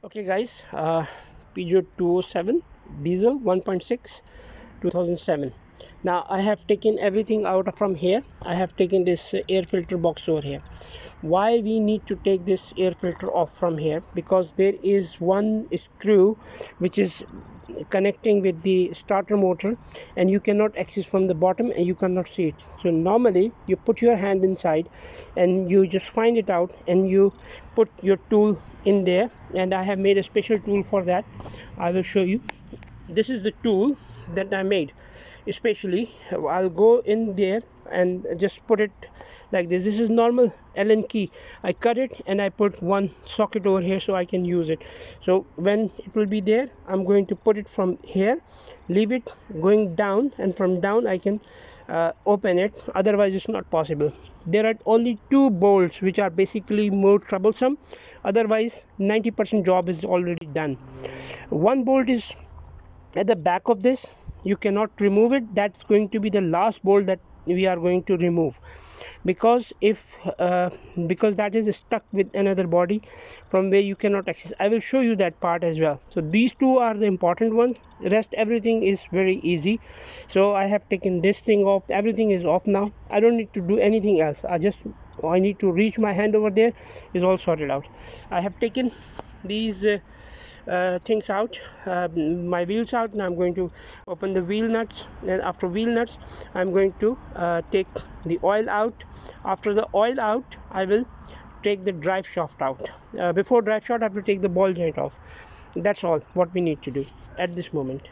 Okay guys, Peugeot 207 diesel 1.6 2007. Now I have taken everything out from here. I have taken this air filter box over here. Why we need to take this air filter off from here? Because there is one screw which is connecting with the starter motor, and you cannot access from the bottom and you cannot see it. So normally you put your hand inside and you just find it out and you put your tool in there, and I have made a special tool for that. I will show you. This is the tool that I made especially. I'll go in there and just put it like this is normal Allen key. I cut it and I put one socket over here so I can use it. So when it will be there, I'm going to put it from here, leave it going down, and from down I can open it. Otherwise it's not possible. There are only two bolts which are basically more troublesome. Otherwise 90% job is already done. One bolt is at the back of this. You cannot remove it. That's going to be the last bolt that we are going to remove, because because that is stuck with another body from where you cannot access. I will show you that part as well. So these two are the important ones. The rest everything is very easy. So I have taken this thing off. Everything is off now. I don't need to do anything else. I need to reach my hand over there. Is all sorted out. I have taken these things out, my wheels out. Now I'm going to open the wheel nuts, and after wheel nuts I'm going to take the oil out. After the oil out, I will take the drive shaft out. Before drive shaft I have to take the ball joint off. That's all what we need to do at this moment.